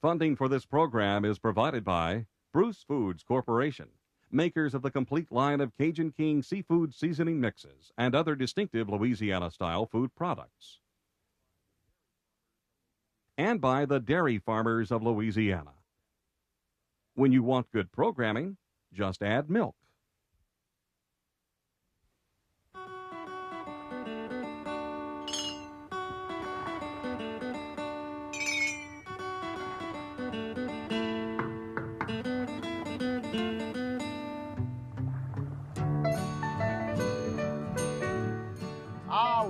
Funding for this program is provided by Bruce Foods Corporation, makers of the complete line of Cajun King seafood seasoning mixes and other distinctive Louisiana-style food products. And by the Dairy Farmers of Louisiana. When you want good programming, just add milk.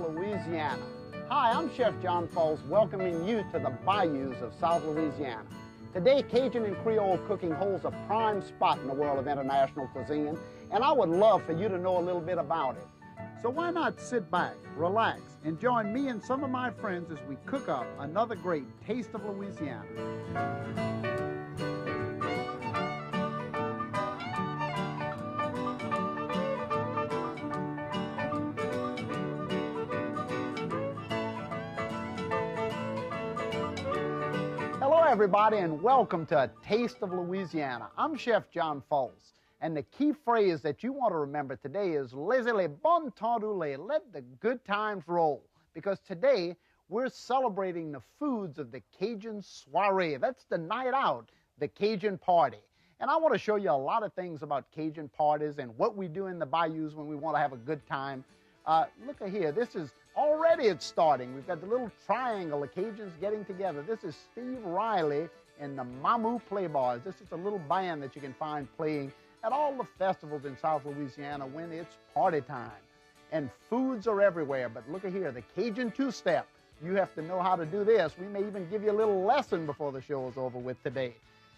Louisiana. Hi, I'm Chef John Folse, welcoming you to the bayous of South Louisiana. Today, Cajun and Creole cooking holds a prime spot in the world of international cuisine, and I would love for you to know a little bit about it. So why not sit back, relax, and join me and some of my friends as we cook up another great Taste of Louisiana. Hello, everybody, and welcome to A Taste of Louisiana. I'm Chef John Folse, and the key phrase that you want to remember today is laissez le bon temps rouler, let the good times roll, because today we're celebrating the foods of the Cajun Soiree. That's the night out, the Cajun party. And I want to show you a lot of things about Cajun parties and what we do in the bayous when we want to have a good time. Look at here, this is already it's starting. We've got the little triangle of Cajuns getting together. This is Steve Riley and the Mamou Playboys. This is a little band that you can find playing at all the festivals in South Louisiana when it's party time. And foods are everywhere, but look at here, the Cajun two-step. You have to know how to do this. We may even give you a little lesson before the show is over with today.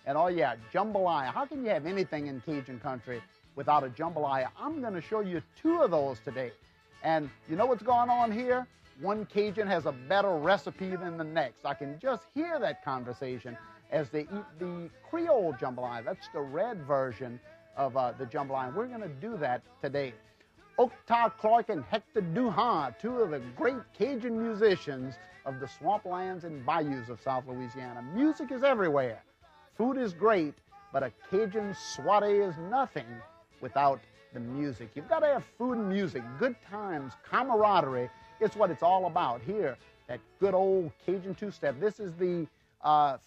And oh yeah, jambalaya. How can you have anything in Cajun country without a jambalaya? I'm going to show you two of those today. And you know what's going on here? One Cajun has a better recipe than the next. I can just hear that conversation as they eat the Creole jambalaya. That's the red version of the jambalaya. We're going to do that today. Octa Clark and Hector Duhan, two of the great Cajun musicians of the swamplands and bayous of South Louisiana. Music is everywhere. Food is great, but a Cajun soiree is nothing without the music. You've got to have food and music, good times, camaraderie. It's what it's all about here, that good old Cajun two-step. This is the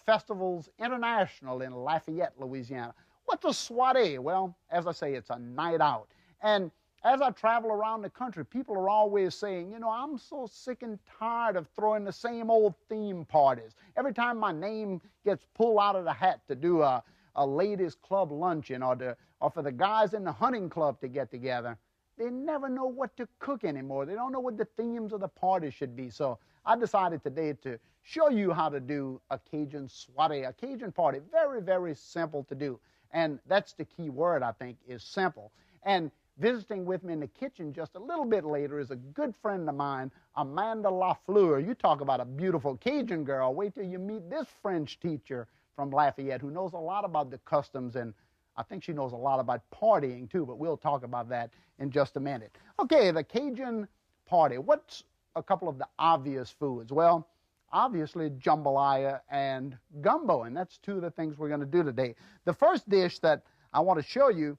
Festivals International in Lafayette, Louisiana. What's a soiree? Well, as I say, it's a night out. And as I travel around the country, people are always saying, you know, I'm so sick and tired of throwing the same old theme parties. Every time my name gets pulled out of the hat to do a ladies' club luncheon or for the guys in the hunting club to get together, they never know what to cook anymore. They don't know what the themes of the party should be. So I decided today to show you how to do a Cajun soiree, a Cajun party. Very, very simple to do. And that's the key word, I think, is simple. And visiting with me in the kitchen just a little bit later is a good friend of mine, Amanda LaFleur. You talk about a beautiful Cajun girl. Wait till you meet this French teacher from Lafayette who knows a lot about the customs, and I think she knows a lot about partying too, but we'll talk about that in just a minute. Okay, the Cajun party. What's a couple of the obvious foods? Well, obviously jambalaya and gumbo, and that's two of the things we're going to do today. The first dish that I want to show you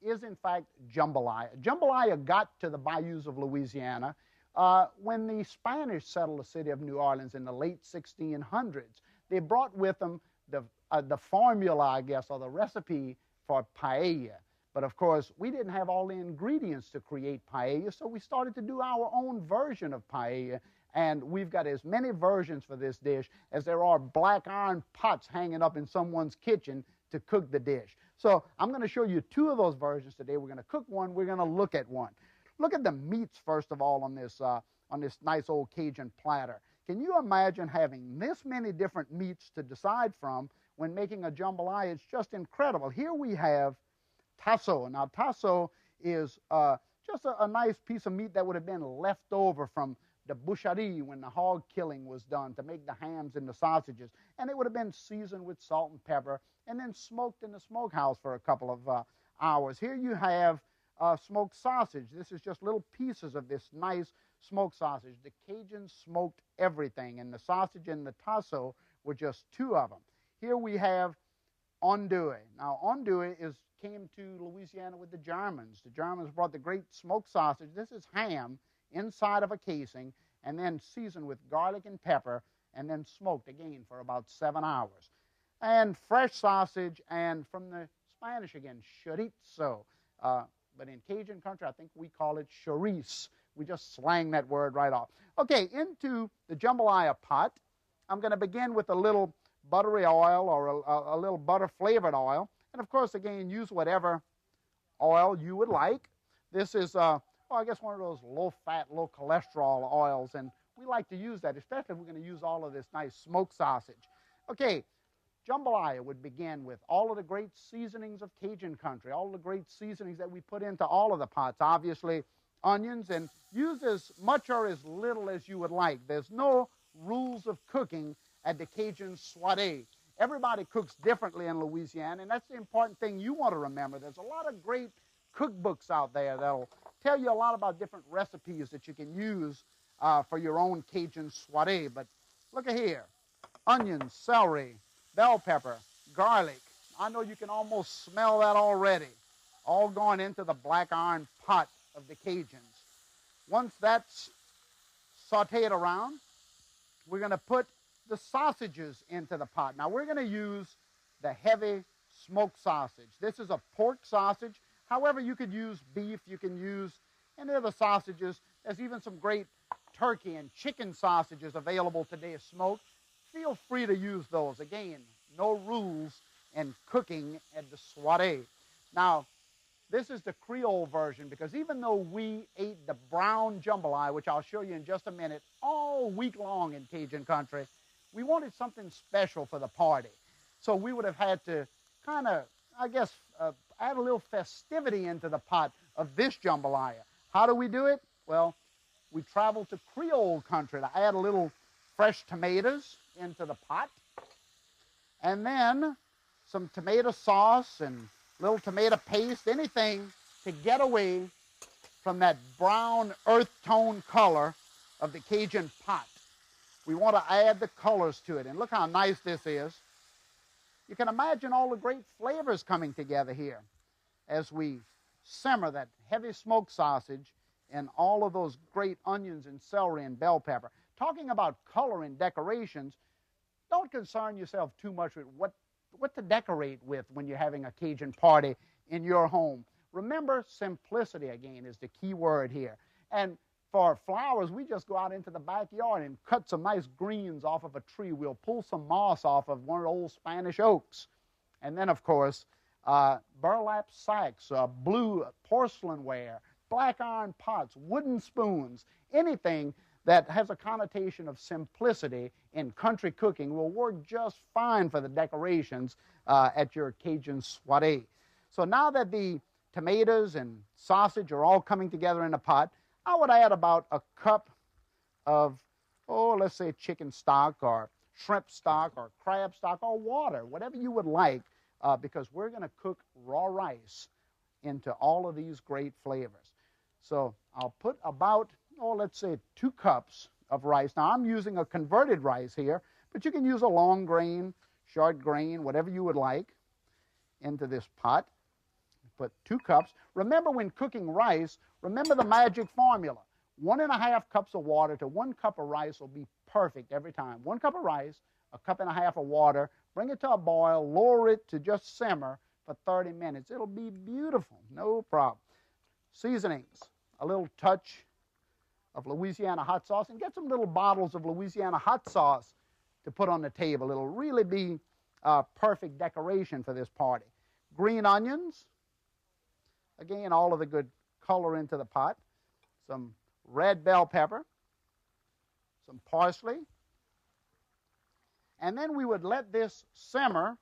is in fact jambalaya. Jambalaya got to the bayous of Louisiana when the Spanish settled the city of New Orleans in the late 1600s. They brought with them the formula, I guess, or the recipe for paella. But of course, we didn't have all the ingredients to create paella, so we started to do our own version of paella. And we've got as many versions for this dish as there are black iron pots hanging up in someone's kitchen to cook the dish. So I'm going to show you two of those versions today. We're going to cook one, we're going to look at one. Look at the meats, first of all, on this nice old Cajun platter. Can you imagine having this many different meats to decide from when making a jambalaya? It's just incredible. Here we have tasso. Now, tasso is just a nice piece of meat that would have been left over from the boucherie when the hog killing was done to make the hams and the sausages. And it would have been seasoned with salt and pepper and then smoked in the smokehouse for a couple of hours. Here you have smoked sausage. This is just little pieces of this nice smoked sausage. The Cajuns smoked everything, and the sausage and the tasso were just two of them. Here we have Andouille. Now, Andouille came to Louisiana with the Germans. The Germans brought the great smoked sausage. This is ham inside of a casing and then seasoned with garlic and pepper and then smoked again for about 7 hours. And fresh sausage, and from the Spanish again, chorizo. But in Cajun country, I think we call it chorizo. We just slang that word right off. Okay, into the jambalaya pot. I'm going to begin with a little buttery oil or a little butter-flavored oil. And, of course, again, use whatever oil you would like. This is, I guess one of those low-fat, low-cholesterol oils, and we like to use that, especially if we're going to use all of this nice smoked sausage. Okay, jambalaya would begin with all of the great seasonings of Cajun country, all of the great seasonings that we put into all of the pots. Obviously, onions, and use as much or as little as you would like. There's no rules of cooking at the Cajun Soiree. Everybody cooks differently in Louisiana, and that's the important thing you want to remember. There's a lot of great cookbooks out there that'll tell you a lot about different recipes that you can use for your own Cajun Soiree. But look at here. Onions, celery, bell pepper, garlic. I know you can almost smell that already. All going into the black iron pot of the Cajuns. Once that's sauteed around, we're going to put the sausages into the pot. Now, we're going to use the heavy smoked sausage. This is a pork sausage. However, you could use beef. You can use any of the sausages. There's even some great turkey and chicken sausages available today smoked. Feel free to use those. Again, no rules in cooking at the soiree. Now, this is the Creole version, because even though we ate the brown jambalaya, which I'll show you in just a minute, all week long in Cajun country, we wanted something special for the party. So we would have had to kind of, I guess, add a little festivity into the pot of this jambalaya. How do we do it? Well, we travel to Creole country to add a little fresh tomatoes into the pot, and then some tomato sauce and little tomato paste, anything to get away from that brown earth tone color of the Cajun pot. We want to add the colors to it, and look how nice this is. You can imagine all the great flavors coming together here as we simmer that heavy smoked sausage and all of those great onions and celery and bell pepper. Talking about color and decorations, don't concern yourself too much with what to decorate with when you're having a Cajun party in your home. Remember, simplicity, again, is the key word here. And for flowers, we just go out into the backyard and cut some nice greens off of a tree. We'll pull some moss off of one of the old Spanish oaks. And then, of course, burlap sacks, blue porcelainware, black iron pots, wooden spoons, anything that has a connotation of simplicity in country cooking will work just fine for the decorations at your Cajun soiree. So now that the tomatoes and sausage are all coming together in a pot, I would add about a cup of, let's say chicken stock or shrimp stock or crab stock or water, whatever you would like, because we're going to cook raw rice into all of these great flavors. So I'll put about, let's say 2 cups of rice. Now, I'm using a converted rice here, but you can use a long grain, short grain, whatever you would like, into this pot. Put 2 cups. Remember, when cooking rice, remember the magic formula. 1.5 cups of water to 1 cup of rice will be perfect every time. 1 cup of rice, 1.5 cups of water, bring it to a boil, lower it to just simmer for 30 minutes. It'll be beautiful, no problem. Seasonings, a little touch of Louisiana hot sauce, and get some little bottles of Louisiana hot sauce to put on the table. It'll really be a perfect decoration for this party. Green onions, again, all of the good color into the pot. Some red bell pepper, some parsley, and then we would let this simmer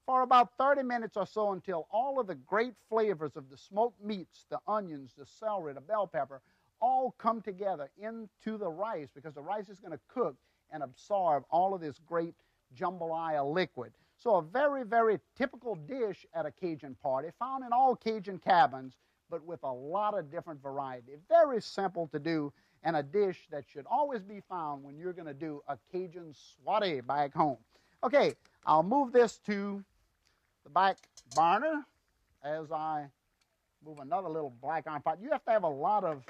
for about 30 minutes or so until all of the great flavors of the smoked meats, the onions, the celery, the bell pepper, all come together into the rice, because the rice is going to cook and absorb all of this great jambalaya liquid. So a very, very typical dish at a Cajun party, found in all Cajun cabins, but with a lot of different variety. Very simple to do, and a dish that should always be found when you're going to do a Cajun soiree back home. Okay, I'll move this to the back burner as I move another little black iron pot. You have to have a lot of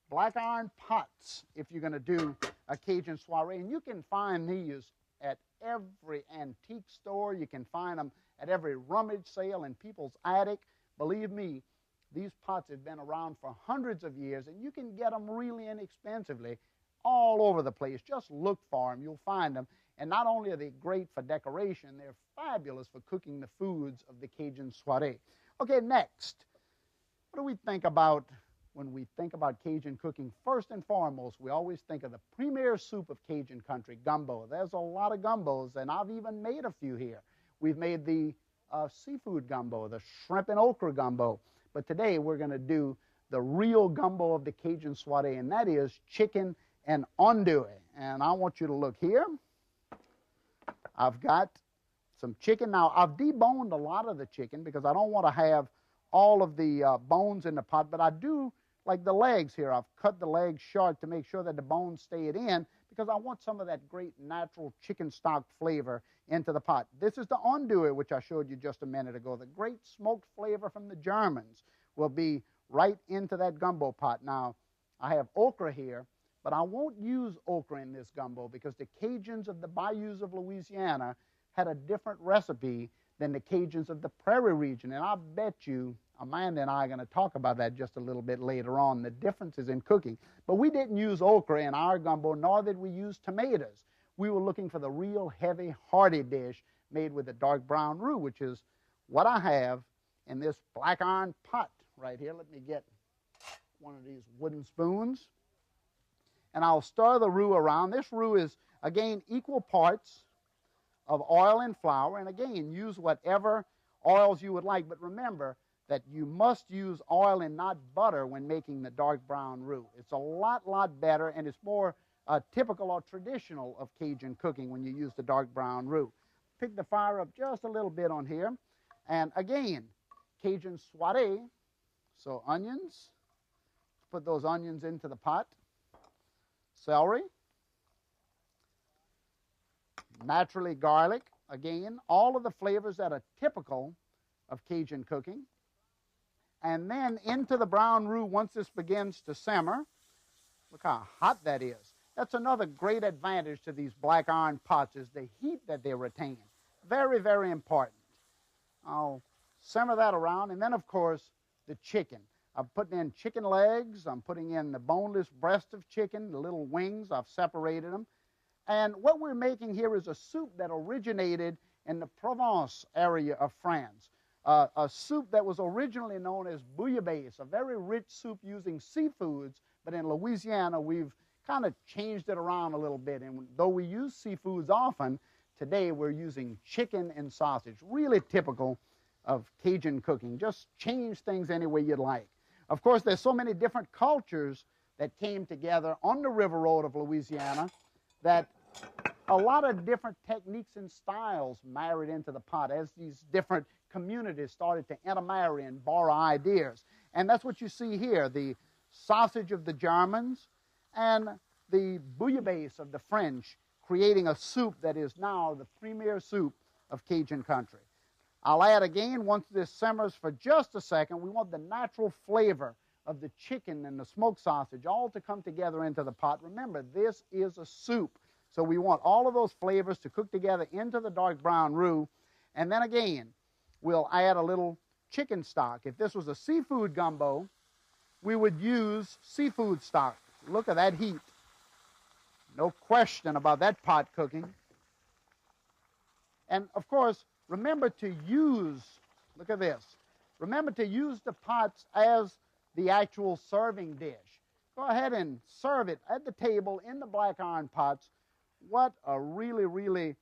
black iron pots if you're going to do a Cajun soiree, and you can find these at every antique store. You can find them at every rummage sale in people's attic. Believe me, these pots have been around for hundreds of years, and you can get them really inexpensively all over the place. Just look for them. You'll find them. And not only are they great for decoration, they're fabulous for cooking the foods of the Cajun soiree. Okay, next, what do we think about when we think about Cajun cooking? First and foremost, we always think of the premier soup of Cajun country, gumbo. There's a lot of gumbos, and I've even made a few here. We've made the seafood gumbo, the shrimp and okra gumbo. But today we're going to do the real gumbo of the Cajun soiree, and that is chicken and andouille. And I want you to look here. I've got some chicken. Now, I've deboned a lot of the chicken because I don't want to have all of the bones in the pot, but I do like the legs here. I've cut the legs short to make sure that the bones stay in because I want some of that great natural chicken stock flavor into the pot. This is the andouille, which I showed you just a minute ago. The great smoked flavor from the Germans will be right into that gumbo pot. Now, I have okra here, but I won't use okra in this gumbo because the Cajuns of the bayous of Louisiana had a different recipe than the Cajuns of the prairie region. And I bet you Amanda and I are going to talk about that just a little bit later on, the differences in cooking. But we didn't use okra in our gumbo, nor did we use tomatoes. We were looking for the real heavy, hearty dish made with the dark brown roux, which is what I have in this black iron pot right here. Let me get one of these wooden spoons. And I'll stir the roux around. This roux is, again, equal parts of oil and flour. And again, use whatever oils you would like. But remember that you must use oil and not butter when making the dark brown roux. It's a lot better, and it's more typical or traditional of Cajun cooking when you use the dark brown roux. Pick the fire up just a little bit on here. And again, Cajun soiree, so onions. Put those onions into the pot. Celery. Naturally garlic. Again, all of the flavors that are typical of Cajun cooking. And then into the brown roux once this begins to simmer. Look how hot that is. That's another great advantage to these black iron pots is the heat that they retain. Very, very important. I'll simmer that around. And then, of course, the chicken. I'm putting in chicken legs. I'm putting in the boneless breast of chicken, the little wings. I've separated them. And what we're making here is a soup that originated in the Provence area of France. A soup that was originally known as bouillabaisse, a very rich soup using seafoods, but in Louisiana we've kind of changed it around a little bit. And though we use seafoods often, today we're using chicken and sausage, really typical of Cajun cooking. Just change things any way you'd like. Of course, there's so many different cultures that came together on the river road of Louisiana that a lot of different techniques and styles married into the pot as these different communities started to intermarry and borrow ideas. And that's what you see here, the sausage of the Germans and the bouillabaisse of the French, creating a soup that is now the premier soup of Cajun country. I'll add again, once this simmers for just a second, we want the natural flavor of the chicken and the smoked sausage all to come together into the pot. Remember, this is a soup, so we want all of those flavors to cook together into the dark brown roux. And then again, we'll add a little chicken stock. If this was a seafood gumbo, we would use seafood stock. Look at that heat. No question about that pot cooking. And of course, remember to use, look at this, remember to use the pots as the actual serving dish. Go ahead and serve it at the table in the black iron pots. What a really, really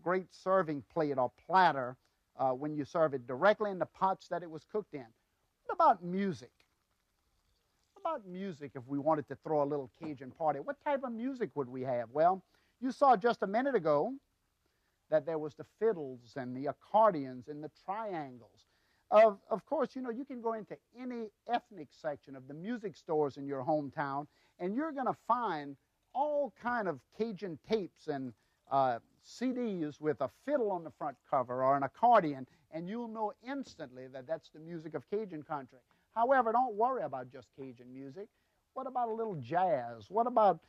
great serving plate or platter when you serve it directly in the pots that it was cooked in. What about music? What about music if we wanted to throw a little Cajun party? What type of music would we have? Well, you saw just a minute ago that there was the fiddles and the accordions and the triangles. Of course, you know, you can go into any ethnic section of the music stores in your hometown and you're going to find all kind of Cajun tapes and CDs with a fiddle on the front cover or an accordion, and you'll know instantly that that's the music of Cajun country. However, don't worry about just Cajun music. What about a little jazz? What about,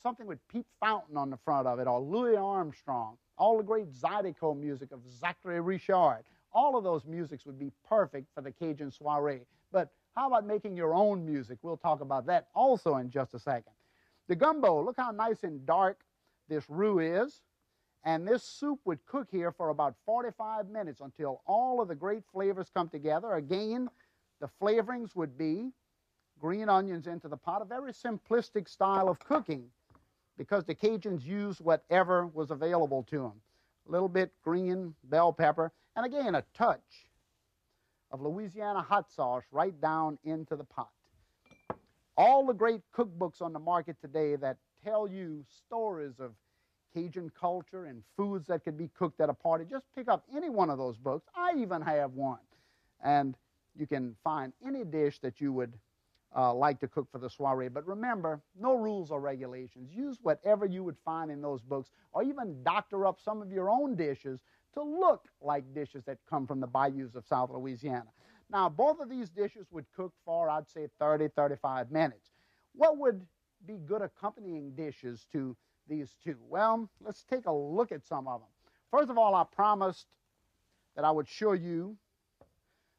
something with Pete Fountain on the front of it, or Louis Armstrong? All the great Zydeco music of Zachary Richard. All of those musics would be perfect for the Cajun soiree. But how about making your own music? We'll talk about that also in just a second. The gumbo, look how nice and dark this roux is. And this soup would cook here for about 45 minutes until all of the great flavors come together. Again, the flavorings would be green onions into the pot, a very simplistic style of cooking because the Cajuns used whatever was available to them. A little bit green bell pepper, and again, a touch of Louisiana hot sauce right down into the pot. All the great cookbooks on the market today that tell you stories of Cajun culture and foods that could be cooked at a party, just pick up any one of those books. I even have one. And you can find any dish that you would like to cook for the soiree. But remember, no rules or regulations. Use whatever you would find in those books, or even doctor up some of your own dishes to look like dishes that come from the bayous of South Louisiana. Now, both of these dishes would cook for, I'd say, 30, 35 minutes. What would be good accompanying dishes to these two? Well, let's take a look at some of them. First of all, I promised that I would show you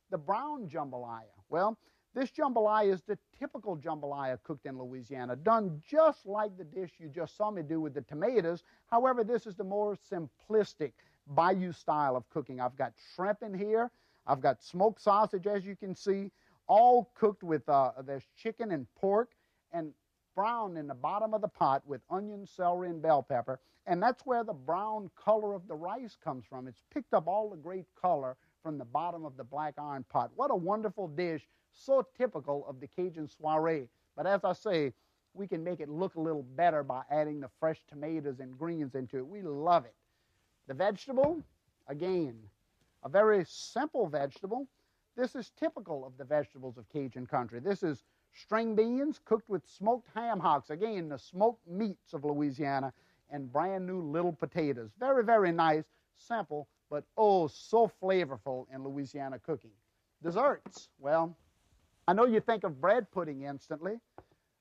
the brown jambalaya. Well, this jambalaya is the typical jambalaya cooked in Louisiana, done just like the dish you just saw me do with the tomatoes. However, this is the more simplistic bayou style of cooking. I've got shrimp in here. I've got smoked sausage, as you can see, all cooked with there's chicken and pork and brown in the bottom of the pot with onion, celery, and bell pepper. And that's where the brown color of the rice comes from. It's picked up all the great color from the bottom of the black iron pot. What a wonderful dish, so typical of the Cajun soiree. But as I say, we can make it look a little better by adding the fresh tomatoes and greens into it. We love it. The vegetable, again, a very simple vegetable. This is typical of the vegetables of Cajun country. This is string beans cooked with smoked ham hocks, again, the smoked meats of Louisiana, and brand new little potatoes. Very, very nice, simple, but oh, so flavorful in Louisiana cooking. Desserts, well, I know you think of bread pudding instantly.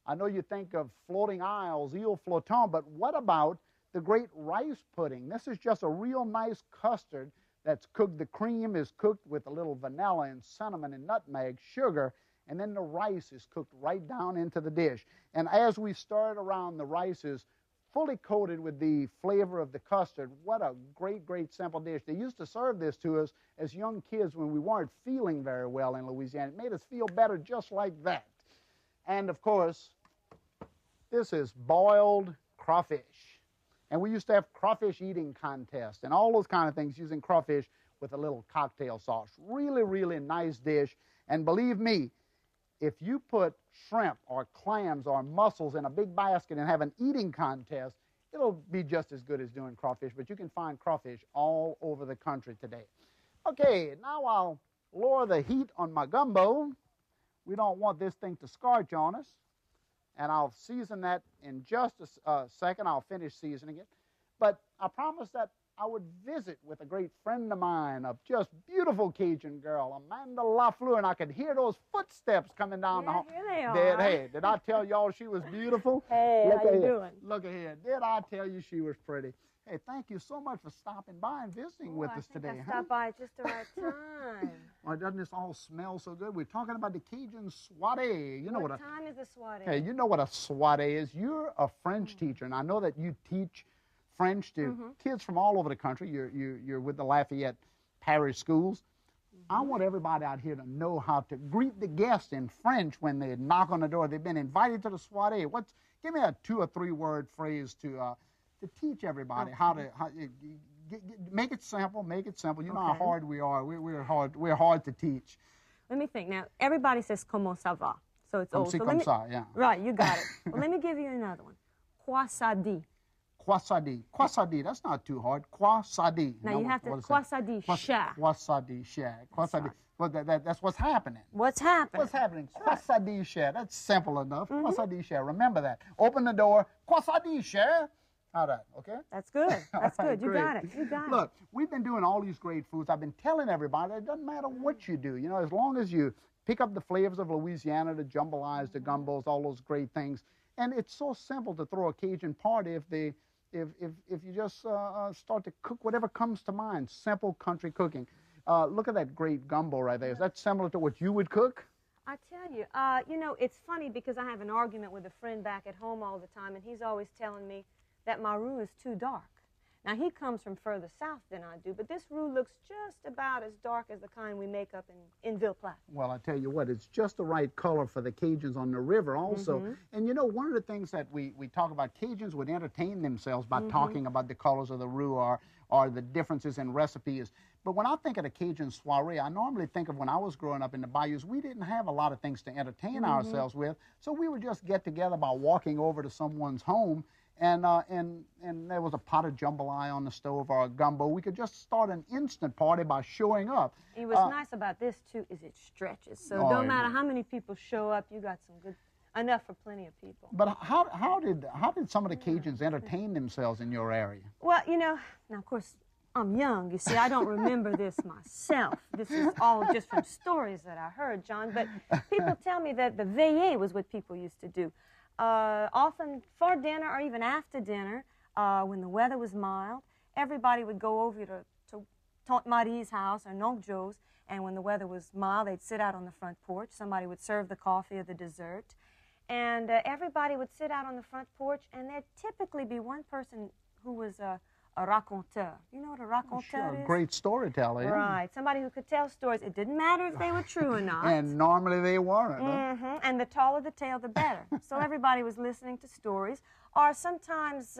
I know you think of floating isles, eel floton, but what about the great rice pudding? This is just a real nice custard that's cooked. The cream is cooked with a little vanilla and cinnamon and nutmeg, sugar, and then the rice is cooked right down into the dish. And as we stir it around, the rice is fully coated with the flavor of the custard. What a great, great simple dish. They used to serve this to us as young kids when we weren't feeling very well in Louisiana. It made us feel better just like that. And, of course, this is boiled crawfish. And we used to have crawfish eating contests and all those kind of things using crawfish with a little cocktail sauce. Really, really nice dish. And believe me, if you put shrimp or clams or mussels in a big basket and have an eating contest, it'll be just as good as doing crawfish, but you can find crawfish all over the country today. Okay, now I'll lower the heat on my gumbo. We don't want this thing to scorch on us, and I'll season that in just a second. I'll finish seasoning it, but I promised that I would visit with a great friend of mine, a just beautiful Cajun girl, Amanda LaFleur, and I could hear those footsteps coming down the hall. Here they are. Hey, did I tell y'all she was beautiful? Hey, Look how you ahead. doing? Look ahead. Did I tell you she was pretty? Hey, thank you so much for stopping by and visiting with us today. I stopped by at just the right time. Well, doesn't this all smell so good? We're talking about the Cajun soiree. You know what time is the soiree? Hey, you know what a soiree is. You're a French teacher, and I know that you teach French to kids from all over the country. You're with the Lafayette parish schools. I want everybody out here to know how to greet the guests in French when they knock on the door. They've been invited to the soiree. Give me a 2 or 3 word phrase to teach everybody how to make it simple. Make it simple. You know how hard we are. We're hard to teach. Let me think. Now everybody says "Comment ça va?" So it's old. Comme ça, yeah. Right, you got it. Well, let me give you another one. Quoi ça dit? Croissadi. Croissadi, that's not too hard. Croissadi. Now you have to croissadi shack. Croissadi shack. Croissadi. Well, that's what's happening. What's happening? What's happening? Croissadi shack. That's simple enough. Croissadi shack. Remember that. Open the door. Croissadi shack. All right, okay? That's good. That's All right, good. You great. got it. You got it. Look, we've been doing all these great foods. I've been telling everybody it doesn't matter what you do. You know, as long as you pick up the flavors of Louisiana, the jambalayas, the gumbos, all those great things. And it's so simple to throw a Cajun party if you just start to cook whatever comes to mind. Simple country cooking. Look at that great gumbo right there. Is that similar to what you would cook? I tell you, you know, it's funny because I have an argument with a friend back at home all the time, and he's always telling me that my roux is too dark. Now, he comes from further south than I do, but this roux looks just about as dark as the kind we make up in Ville Platte. Well, I tell you what, it's just the right color for the Cajuns on the river also. And you know, one of the things that we talk about, Cajuns would entertain themselves by talking about the colors of the roux or the differences in recipes. But when I think of the Cajun soiree, I normally think of when I was growing up in the bayous, we didn't have a lot of things to entertain ourselves with, so we would just get together by walking over to someone's home and there was a pot of jambalaya on the stove or a gumbo. We could just start an instant party by showing up. And what's nice about this, too, is it stretches. So no matter how many people show up, you got some good, enough for plenty of people. But how did some of the Cajuns entertain themselves in your area? Well, you know, now, of course, I'm young, you see. I don't remember this myself. This is all just from stories that I heard, John. But people tell me that the veillée was what people used to do. Often for dinner or even after dinner, when the weather was mild, everybody would go over to Tante Marie's house or Noncle Joe's, and when the weather was mild, they'd sit out on the front porch. Somebody would serve the coffee or the dessert, and everybody would sit out on the front porch, and there'd typically be one person who was a raconteur. You know what a raconteur is? Great storyteller. Yeah. Right, somebody who could tell stories. It didn't matter if they were true or not. And normally they weren't. And the taller the tale, the better. So everybody was listening to stories. Or sometimes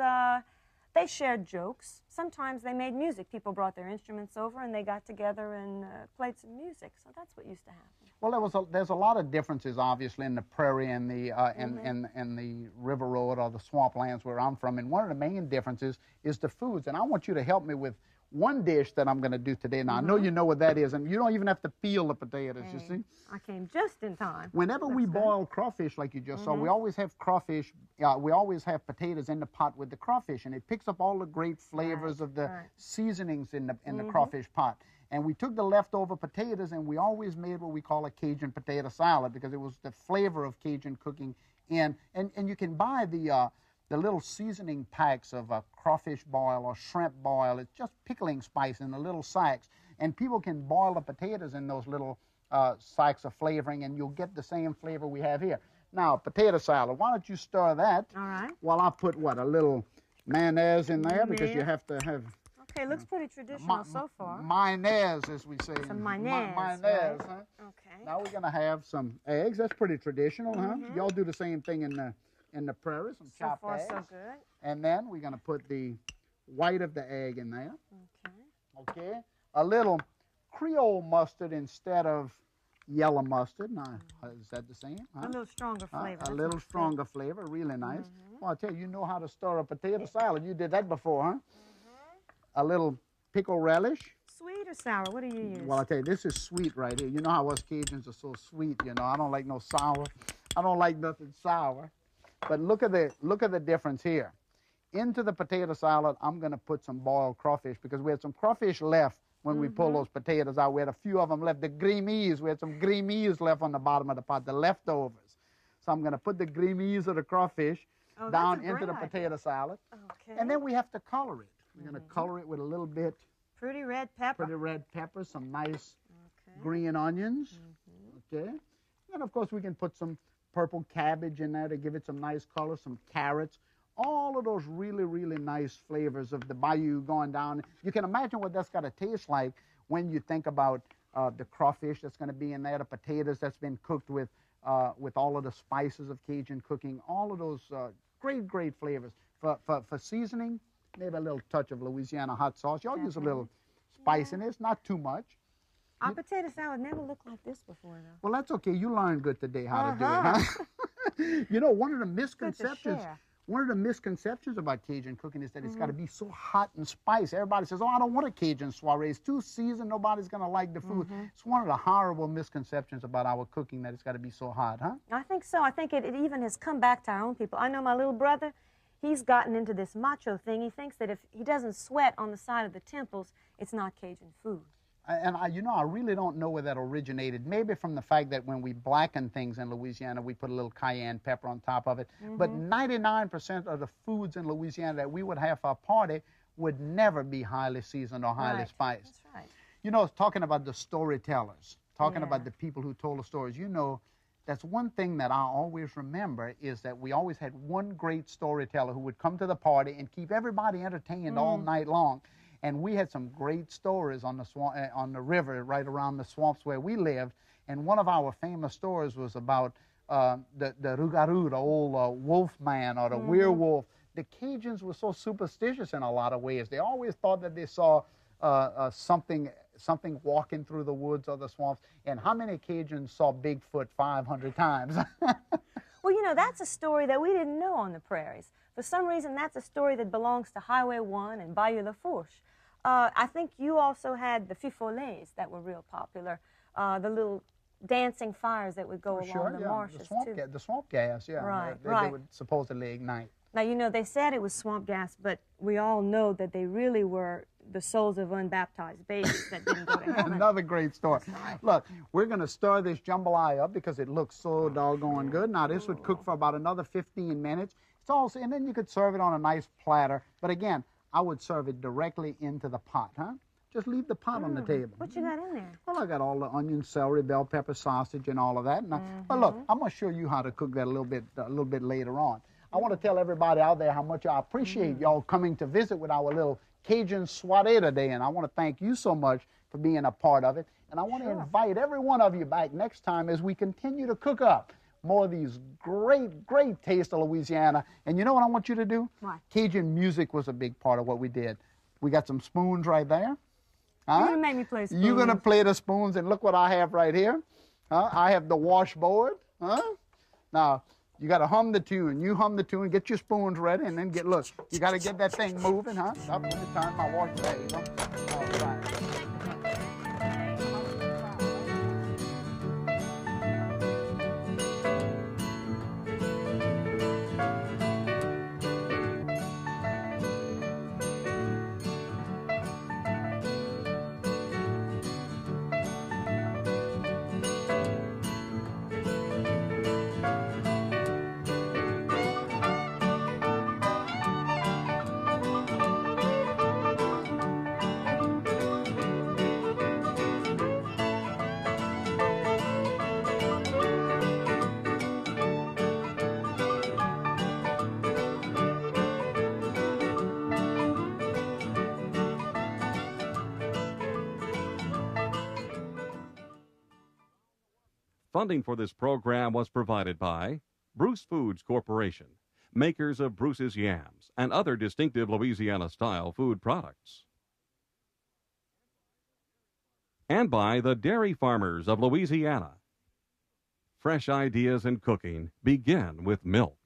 they shared jokes. Sometimes they made music. People brought their instruments over and they got together and played some music. So that's what used to happen. Well, there's a lot of differences, obviously, in the prairie and the and the river road or the swamplands where I'm from. And one of the main differences is the foods. And I want you to help me with one dish that I'm going to do today. Now, I know you know what that is, and you don't even have to peel the potatoes, you see. I came just in time. Whenever we boil crawfish, like you just saw, we always have crawfish, we always have potatoes in the pot with the crawfish, and it picks up all the great flavors of the seasonings in the crawfish pot. And we took the leftover potatoes, and we always made what we call a Cajun potato salad because it was the flavor of Cajun cooking. And you can buy the little seasoning packs of crawfish boil or shrimp boil. It's just pickling spice in the little sacks. And people can boil the potatoes in those little sacks of flavoring, and you'll get the same flavor we have here. Now, potato salad, why don't you stir that? All right. While I put, a little mayonnaise in there because you have to have... Okay, looks pretty traditional so far. Mayonnaise, as we say. Some mayonnaise, mayonnaise, right? huh? Okay. Now we're going to have some eggs. That's pretty traditional, huh? Y'all do the same thing in the prairie, some chopped eggs. So far, so good. And then we're going to put the white of the egg in there. Okay. Okay. A little Creole mustard instead of yellow mustard. Now, is that the same? Huh? A little stronger flavor. A little stronger flavor, really nice. Well, I tell you, you know how to stir a potato salad. You did that before, huh? A little pickle relish. Sweet or sour? What do you use? Well, I tell you, this is sweet right here. You know how us Cajuns are so sweet, you know. I don't like no sour. I don't like nothing sour. But look at the difference here. Into the potato salad, I'm going to put some boiled crawfish because we had some crawfish left when we pulled those potatoes out. We had a few of them left. The grimies, we had some grimies left on the bottom of the pot, the leftovers. So I'm going to put the grimies of the crawfish down into the potato salad. Okay. And then we have to color it. We're going to color it with a little bit. Pretty red pepper. Pretty red pepper, some nice green onions. Okay. And, of course, we can put some purple cabbage in there to give it some nice color, some carrots. All of those really, really nice flavors of the bayou going down. You can imagine what that's got to taste like when you think about the crawfish that's going to be in there, the potatoes that's been cooked with all of the spices of Cajun cooking, all of those great, great flavors. For seasoning, maybe a little touch of Louisiana hot sauce. Y'all use a little spice in it. It's not too much. Our potato salad never looked like this before, though. Well, that's okay. You learned good today how to do it, huh? You know, one of the misconceptions One of the misconceptions about Cajun cooking is that it's got to be so hot and spicy. Everybody says, oh, I don't want a Cajun soiree. It's too seasoned. Nobody's going to like the food. It's one of the horrible misconceptions about our cooking that it's got to be so hot, huh? I think so. I think it even has come back to our own people. I know my little brother, he's gotten into this macho thing. He thinks that if he doesn't sweat on the side of the temples, it's not Cajun food. And you know, I really don't know where that originated. Maybe from the fact that when we blacken things in Louisiana, we put a little cayenne pepper on top of it. But 99% of the foods in Louisiana that we would have for a party would never be highly seasoned or highly spiced. That's right. You know, talking about the storytellers, talking about the people who told the stories, you know, that's one thing that I always remember is that we always had one great storyteller who would come to the party and keep everybody entertained all night long. And we had some great stories on the on the river right around the swamps where we lived. And one of our famous stories was about the rougarou, the old wolf man or the werewolf. The Cajuns were so superstitious in a lot of ways. They always thought that they saw something walking through the woods or the swamps. And how many Cajuns saw Bigfoot 500 times? Well, you know, that's a story that we didn't know on the prairies. For some reason, that's a story that belongs to Highway 1 and Bayou Lafourche. I think you also had the fifolets that were real popular, the little dancing fires that would go along the marshes, the swamp gas, they would supposedly ignite. Now, you know, they said it was swamp gas, but we all know that they really were the souls of unbaptized babies that didn't go to heaven. Another great story. Look, we're going to stir this jambalaya up because it looks so doggone good. Now, this would cook for about another 15 minutes. It's also, and then you could serve it on a nice platter. But again, I would serve it directly into the pot, huh? Just leave the pot on the table. What you got in there? Well, I got all the onion, celery, bell pepper, sausage, and all of that. But look, I'm going to show you how to cook that a little bit later on. I want to tell everybody out there how much I appreciate y'all coming to visit with our little Cajun soiree today, and I want to thank you so much for being a part of it. And I want to invite every one of you back next time as we continue to cook up more of these great, great Taste of Louisiana. And you know what I want you to do? What? Cajun music was a big part of what we did. We got some spoons right there. You're going to make me play spoons. You're going to play the spoons, and look what I have right here. I have the washboard. Now, you got to hum the tune. You hum the tune, get your spoons ready, and then look, you got to get that thing moving, huh? Up, let me turn my wash. There you go. All right. Funding for this program was provided by Bruce Foods Corporation, makers of Bruce's Yams and other distinctive Louisiana-style food products. And by the Dairy Farmers of Louisiana. Fresh ideas in cooking begin with milk.